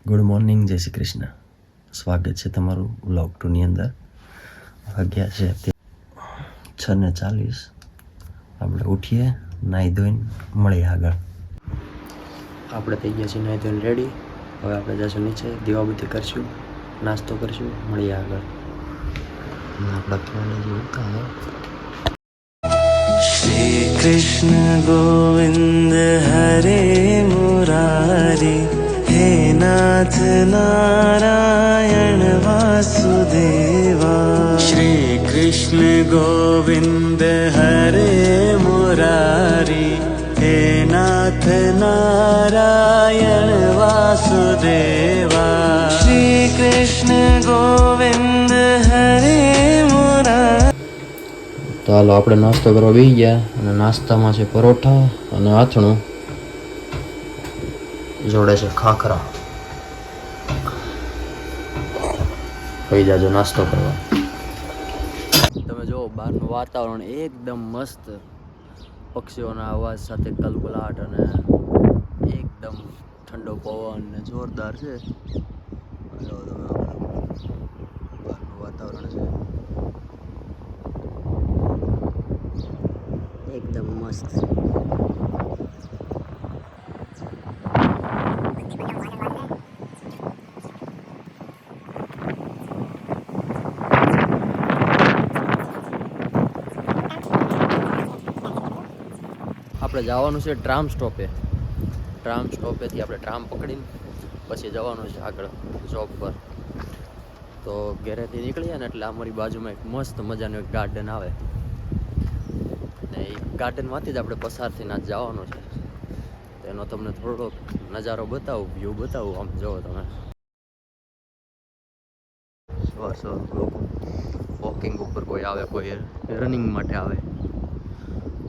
Good morning, જય શ્રી કૃષ્ણ. સ્વાગત છે તમારું વ્લોગ 2 ની અંદર. વાગ્યા છે 6:40. આપણે ઉઠીએ, નાહી ધોઈને મળીએ આગળ. આપણે થઈ ગયા છીએ નાહી ધોઈને રેડી. હવે આપણે જઈશું નીચે, દીવાબત્તી કરશું, નાસ્તો કરશું, મળીએ આગળ. આપણા ફ્રેન્ડ જે ઉઠતા શ્રી કૃષ્ણ ગોવિંદ હરે મુરારી, હે નાથ નારાયણ વાસુદેવા. શ્રી કૃષ્ણ ગોવિંદ હરે મુરારી, હે નાથ નારાયણ વાસુદેવા. શ્રી કૃષ્ણ ગોવિંદ હરે મુરારી. તો હાલો આપણે નાસ્તો કરવા બેસી ગયા અને નાસ્તામાં છે પરોઠા અને આથણું, જોડે છે ખાખરા. કઈ જાજો નાસ્તો કરવા. તમે જો બહારનું વાતાવરણ એકદમ મસ્ત, પક્ષીઓના અવાજ સાથે કલબલાટ અને એકદમ ઠંડો પવન ને જોરદાર છે. જો તમે બહારનું વાતાવરણ છે એકદમ મસ્ત. આપણે જવાનું છે ટ્રામ સ્ટોપે. ટ્રામ સ્ટોપેથી આપણે ટ્રામ પકડીને પછી જવાનું છે આગળ જોબ પર. તો ઘરેથી નીકળીએ ને એટલે અમારી બાજુમાં એક મસ્ત મજાનું એક ગાર્ડન આવે ને એ ગાર્ડનમાંથી જ આપણે પસારથી ના જવાનું છે. તેનો તમને થોડોક નજારો બતાવું, વ્યૂ બતાવું. આમ જોવો તમે, સવાર લોકો વોકિંગ ઉપર કોઈ આવે, કોઈ રનિંગ માટે આવે,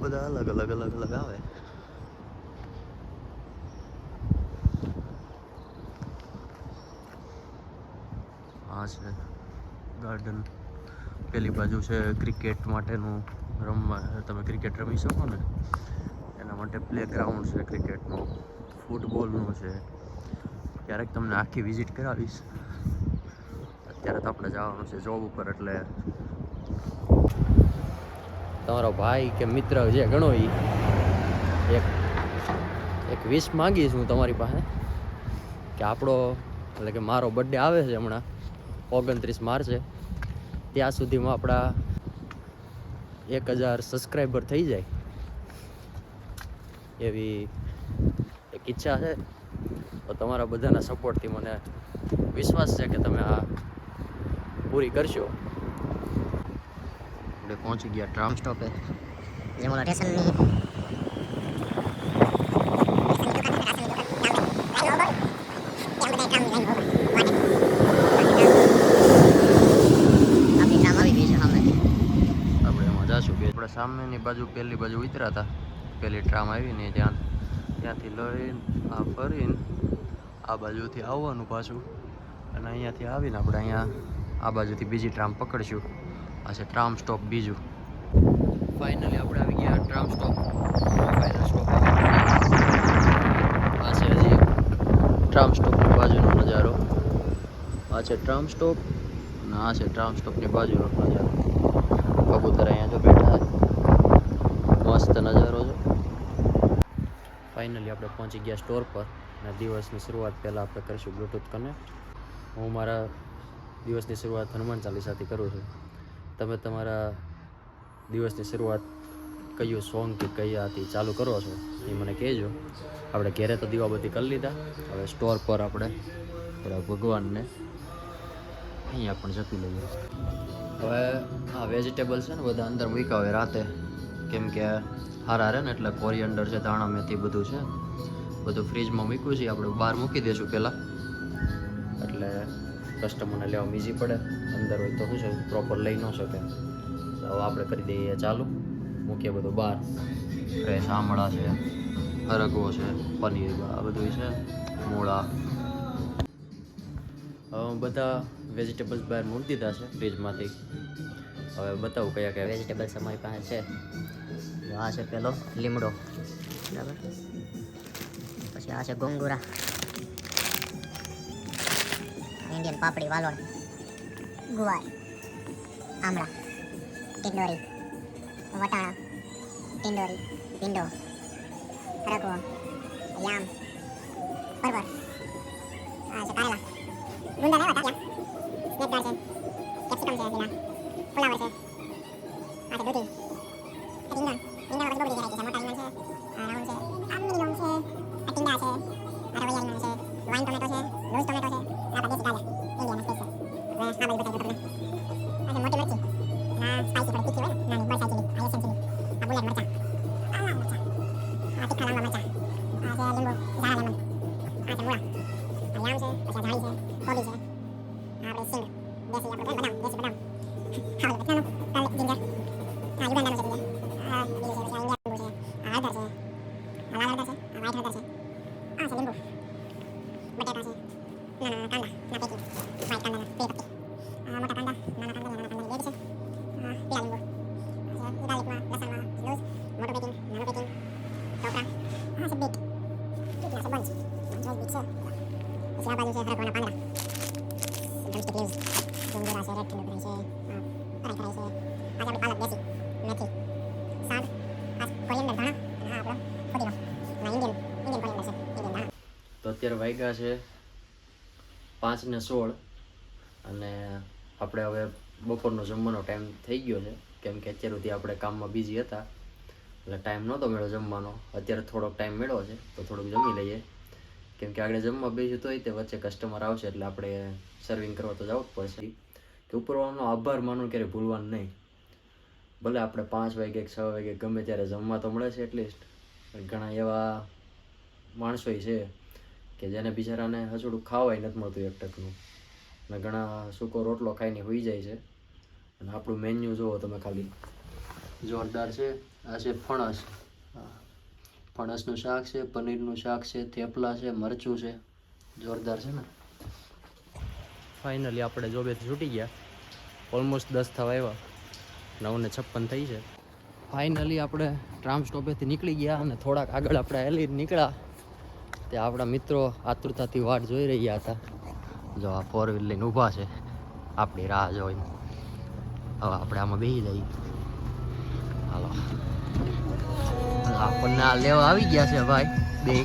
બધા અલગ અલગ આવે. આ છે ગાર્ડન. પેલી બાજુ છે ક્રિકેટ માટેનું, રમવા તમે ક્રિકેટ રમી શકો ને એના માટે પ્લેગ્રાઉન્ડ છે ક્રિકેટનું, ફૂટબોલનું છે. ક્યારેક તમને આખી વિઝિટ કરાવીશ. અત્યારે તો આપણે જવાનું છે જોબ ઉપર, એટલે તમારો ભાઈ કે મિત્ર જે ગણો એ એક વિશ માંગીશ હું તમારી પાસે કે આપણો એટલે કે મારો બર્થડે આવે છે હમણાં 29 માર્ચે, ત્યાં સુધીમાં આપણા 1000 સબસ્ક્રાઈબર થઈ જાય એવી એક ઈચ્છા છે. તો તમારા બધાના સપોર્ટથી મને વિશ્વાસ છે કે તમે આ પૂરી કરશો. આપણે પહોંચી ગયા ટ્રામ સ્ટોપે. આપણે સામેની બાજુ પહેલી બાજુ ઉતર્યા હતા, પહેલી ટ્રામ આવી ને ત્યાંથી લઈને આ ફરીને આ બાજુથી આવવાનું પાછું, અને અહીંયાથી આવીને આપણે અહીંયા આ બાજુથી બીજી ટ્રામ પકડીશું. આ છે ટ્રામ સ્ટોપ બીજું. ફાઇનલી આપણે આવી ગયા ટ્રામ સ્ટોપ. ફાઇનલ સ્ટોપ આ છે હજી ટ્રામ સ્ટોપની બાજુનો નજારો. આ છે ટ્રામ સ્ટોપ અને આ છે ટ્રામ સ્ટોપની બાજુનો નજારો. કબૂતર અહીંયા જો બેઠા, મસ્ત નજારો છે. ફાઇનલી આપણે પહોંચી ગયા સ્ટોર પર અને દિવસની શરૂઆત પહેલાં આપણે કરીશું બ્લૂટૂથ કનેક્ટ. હું મારા દિવસની શરૂઆત હનુમાન ચાલીસાથી કરું છું. તમે તમારા દિવસની શરૂઆત કયું સોંગ કે કયાથી ચાલુ કરો છો એ મને કહેજો. આપણે ઘરે તો દીવાબત્તી કરી લીધા, હવે સ્ટોર પર આપણે થોડા ભગવાનને અહીંયા પણ જપી લઈએ. હવે આ વેજીટેબલ છે ને બધા અંદર મૂક્યા હોય રાતે, કેમ કે હારા રહે ને, એટલે કોરિયન્ડર છે, ધાણા મેથી બધું છે, બધું ફ્રીજમાં મૂક્યું છે. આપણે બહાર મૂકી દઈશું પહેલાં, એટલે કસ્ટમરને લેવામાં ઈઝી પડે. અંદર હોય તો શું છે પ્રોપર લઈ ન શકે. તો હવે આપણે કરી દઈએ ચાલુ, મૂકીએ બધું બહાર. ફ્રેશ આમળા છે, હરગવો છે, પનીર, આ બધું છે, મૂળા. હવે બધા વેજીટેબલ્સ બહાર મૂકી દીધા છે ફ્રીજમાંથી. હવે બતાવું કયા કયા વેજીટેબલ્સ અમારી પાસે છે. આ છે પેલો લીમડો, બરાબર. પછી આ છે ગોંગુરા, ઇન્ડિયન પાપડી વાલોડ ગુવાર આમળા ટિંડોરી વટાણા ટિંડોરી ભીંડો હરગવો યામ પરવર આ છે કારેલા ગુંદા લેવા હતા સ્નેકદાર છે કેપ્સિકમ છે લીલા ફુલાવર છે આ છે દૂધી રીંગણ રીંગણ બધી વેરાયટી છે મોટા રીંગણ છે આ રાઉન્ડ છે આ મિની લોંગ છે આ ટીંડા છે આ રવૈયા રીંગણ છે વાઇન ટોમેટો છે રોઝ ટોમેટો છે આ દેશી ગાજર ઇન્ડિયન સ્પેશિયલ આ બધું બતાવ્યું તમને આ છે મોટી મરચી આ સ્પાઈસી થોડી તીખી હોય ને નાની બરસાઈ ચીલી આ એશિયન ચીલી આ બુલેટ મરચા આ લાલ મરચા આ તીખા લાંબા મરચા આ છે લીંબુ ઝાડા લેમન આ છે મૂળા આ યામ છે પછી આ ધાણી છે કોબી છે આ આપણે સિંગ દેશી આપણું બદામ દેશી બદામ આ બધું બટાનું જિંજર આ યુગાન્ડાનું છે બીજે આ બીજું છે પછી આ ઇન્ડિયન લીંબુ છે આ હળદર છે આ લાલ હળદર છે આ વ્હાઈટ હળદર છે આ છે લીંબુ બટેટા છે નાના કાંદા ના પેકિંગ વ્હાઈટ કાંદાના બે પત્તી આ મોટા કાંદા નાના કાંદાની બેગ છે આ પીળા લીંબુ આ છે ગાર્લિકમાં લસણમાં લૂઝ મોટું પેકિંગ નાનું પેકિંગ ટોપરા આ છે બીટ કેટલા છે બંચ બીટ છે પછી આ બાજુ છે હરગવાના પાંદડા ડ્રમસ્ટિક લીવ્સ ડુંગળા છે રેડ ઠંડુ છે કરાઈ છે આ છે પાલક દેશી મેથી સાગ આ કોરિયન્ડર ધાણા અને આ આપણો પુદીનો આ ઇન્ડિયન કોરિયન્ડર છે ઇન્ડિયન ધાણા તો અત્યારે વાગ્યા છે 5:16 અને આપણે હવે બપોરનો જમવાનો ટાઈમ થઈ ગયો છે કેમ કે અત્યાર સુધી આપણે કામમાં બિઝી હતા એટલે ટાઈમ નહોતો મળ્યો જમવાનો. અત્યારે થોડોક ટાઈમ મળ્યો છે તો થોડુંક જમી લઈએ કેમ કે આગળ જમવા બેસ્યું તોય તે વચ્ચે કસ્ટમર આવશે એટલે આપણે સર્વિંગ કરવા તો જવું જ પડશે કે ઉપરવાળાનો આભાર માનવું ક્યારેય ભૂલવાનું નહીં. ભલે આપણે 5 વાગે 6 વાગે ગમે ત્યારે જમવા તો મળે છે એટલીસ્ટ. ઘણા એવા માણસો છે કે જેને બિચારાને હજોડું ખાવાય નથી મળતું એક ટકનું અને ઘણા સૂકો રોટલો ખાઈને હોઈ જાય છે. અને આપણું મેન્યુ જુઓ તમે ખાલી જોરદાર છે. આ છે ફણસ, ફણસનું શાક છે, પનીરનું શાક છે, થેપલા છે, મરચું છે, જોરદાર છે ને. ફાઇનલી આપણે જોબેથી છૂટી ગયા, ઓલમોસ્ટ 10 થવા આવ્યા, 9:56 થઈ છે. ફાઇનલી આપણે ટ્રામ સ્ટોપેથી નીકળી ગયા અને થોડાક આગળ આપણે હેલી નીકળ્યા તે આપણા મિત્રો આતુરતાથી વાટ જોઈ રહ્યા હતા. જો આ 4 વ્હીલ લઈને ઊભા છે આપણી રાહ જોઈને. હવે આપણે આમાં બેસી જઈએ. હાલો, આપણને આ લેવા આવી ગયા છે ભાઈ બે.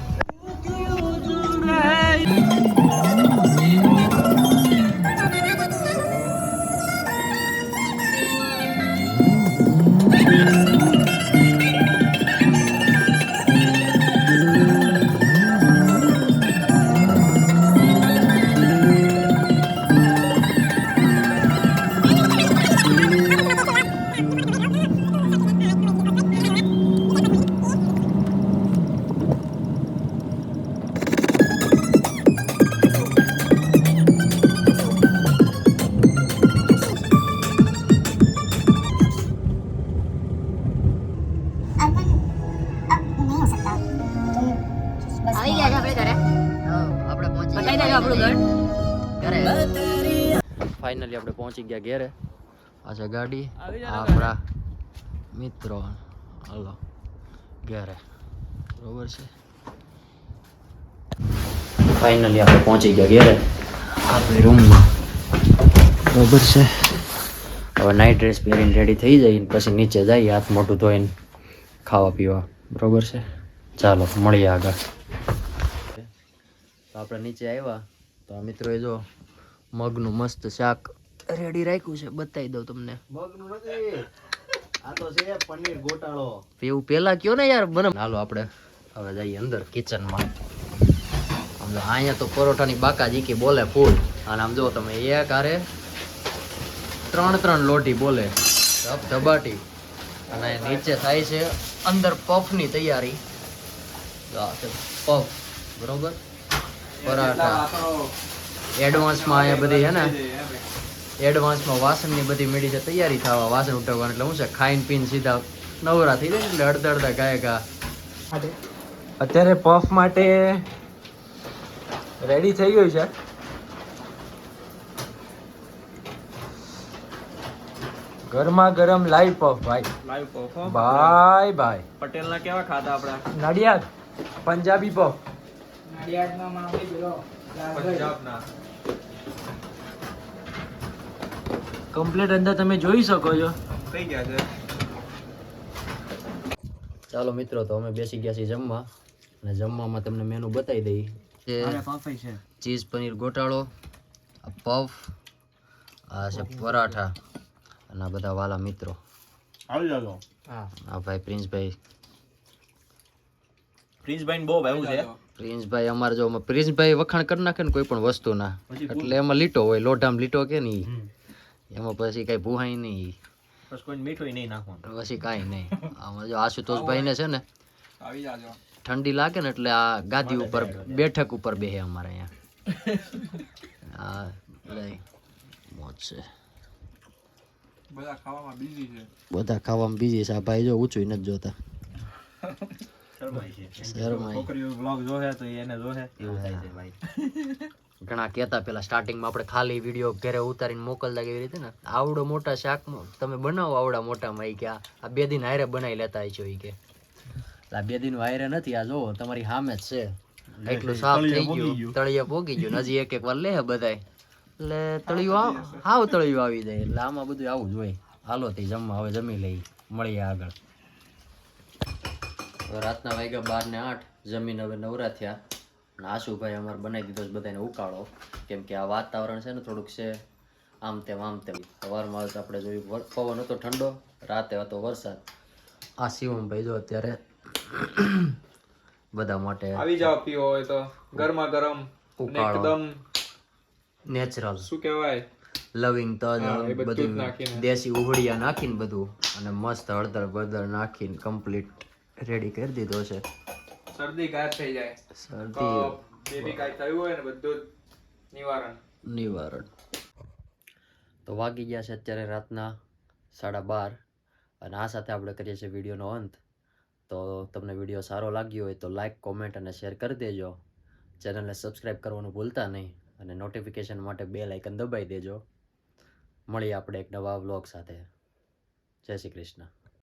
ફાઇનલી આપણે પહોંચી ગયા ઘેરે. આ છે ગાડી, આપણા મિત્રો. હલો ઘેરે, બરોબર છે. ફાઇનલી આપણે પહોંચી ગયા ઘેરે આપણે રૂમમાં, બરોબર છે. હવે નાઇટ ડ્રેસ પહેરીને રેડી થઈ જઈને પછી નીચે જઈએ હાથ મોઢું ધોઈને ખાવા પીવા, બરોબર છે. ચાલો મળીએ આગળ. તો આપણે નીચે આવ્યા તો આ મિત્રોએ જો મગનું મસ્ત શાક રેડી રાખ્યું છે, બતાવી દઉં તમને. મગનું નથી, આ તો છે પનીર ગોટાળો. એવું પેલા કયો ને યાર બને. હાલો આપણે હવે જઈએ અંદર કિચનમાં. આમ જો અહીંયા તો પરોઠાની બાકાજી કે બોલે ફૂલ, અને આમ જો તમે એક હારે 3 લોટી બોલે ધબાટી. અને નીચે થાય છે અંદર પફની તૈયારી. પફ, બરોબર, પરાઠા. એડવાન્સમાં અહીંયા બધી છે ને, એડવાન્સમાં વાસણની બધી મેળી છે તૈયારી થવા, વાસણ ઉઠાવવાનું. એટલે શું છે ખાઈને પીને સીધા નવરા થઈ જાય એટલે અડધા ગાયકા. અત્યારે પફ માટે રેડી થઈ ગયું છે. ગરમા ગરમ લાઈવ પફ ભાઈ, લાઈવ પફ ભાઈ ભાઈ. પટેલના કેવા ખાધા આપડા? નડિયાદ પંજાબી પફ. નડિયાદમાં મામલી બોલો, પંજાબના કમ્પ્લીટ અંદર તમે જોઈ શકો છો. થઈ ગયા છે. ચાલો મિત્રો, તો અમે બેસી ગયા છીએ જમવા, અને જમવામાં તમને મેનુ બતાવી દઈએ. અરે પાપઈ છે. ચીઝ પનીર ગોટાળો, આ પફ, આ છે પરાઠા, અને આ બધા વાલા મિત્રો. આવી જાજો. હા, આ ભાઈ પ્રિન્સભાઈ. પ્રિન્સભાઈ બહુ ભાવ્યું છે. પ્રિન્સભાઈ અમારે જો પ્રિન્સભાઈ વખાણ કરી નાખે ને કોઈ પણ વસ્તુના, એટલે એમાં લીટો હોય, લોઢામ લીટો કે નહીં, એમાં પછી કઈ ભૂહાય નહીં, બસ કોઈ મીઠું નહીં નાખવાનું. પછી કાંઈ નહીં. આમાં જો આશુતોષભાઈ ને છે ને આવી જાજો. ઠંડી લાગે ને એટલે આ ગાદી ઉપર બેઠક ઉપર બેહે અમારે અહીંયા. હા, લઈ મોજ છે. બધા ખાવામાં બીજી છે. બધા ખાવામાં બીજી છે. આ ભાઈ જો ઊંચું નથી જોતા, શરમાય છે. શરમાય. છોકરીઓ વ્લોગ જોહે તો એને જોહે એવું થાય છે ભાઈ. ઘણા કહેતા પેલા સ્ટાર્ટિંગમાં આપણે ખાલી વિડીયો ઘરે ઉતારીને મોકલતા કેવી રીતે ને, આવડો મોટા શાકમાં તમે બનાવો આવડા મોટામાં, એ કે આ 2 દિન હારે બનાવી લેતા છો, એ કે આ 2 દિન હારે નથી, આ જોવો તમારી સામે જ છે, એટલું સાફ થઈ ગયું, તળિયે પોગી ગયું, હજી એક એક વાર લે બધાય, એટલે તળિયું હાવ તળિયું આવી જાય, એટલે આમાં બધું આવું જ હોય. હાલો તે જમવા, હવે જમી લઈ, મળીએ આગળ. રાતના વાગ્યા 12 ને 8, જમીન હવે નવરા થયા. અને આશુભાઈ અમારે બનાવી દીધો છે બધાને ઉકાળો, કેમ કે આ વાતાવરણ છે ને થોડુંક છે આમ તેમ આમ તેમ. સવારમાં તો આપણે જોયું પવન હતો ઠંડો, રાતે હતો વરસાદ. આ શિવમભાઈ જો અત્યારે બધા માટે આવી જાવ પીવો હોય તો ગરમા ગરમ ઉકાળો એકદમ નેચરલ શું કહેવાય લવિંગ તજ હા, એ બધું જ બધું નાખીને. દેશી ઉહળિયા નાખીને બધું, અને મસ્ત હળદર બળદર નાખીને કમ્પ્લીટ રેડી કરી દીધો છે. શરદી ગાયબ થઈ જાય. શરદી બેબી કાંઈ થયું હોય ને બધું જ નિવારણ. તો વાગી ગયા છે અત્યારે રાતના 12:30, અને આ સાથે આપણે કરીએ છીએ વિડીયોનો અંત. તો તમને વિડીયો સારો લાગ્યો હોય તો લાઈક, કોમેન્ટ અને શેર કરી દેજો. ચેનલને સબસ્ક્રાઈબ કરવાનું ભૂલતા નહીં, અને નોટિફિકેશન માટે બેલ આઇકન દબાવી દેજો. મળીએ આપણે એક નવા વ્લોગ સાથે. જય શ્રી કૃષ્ણ.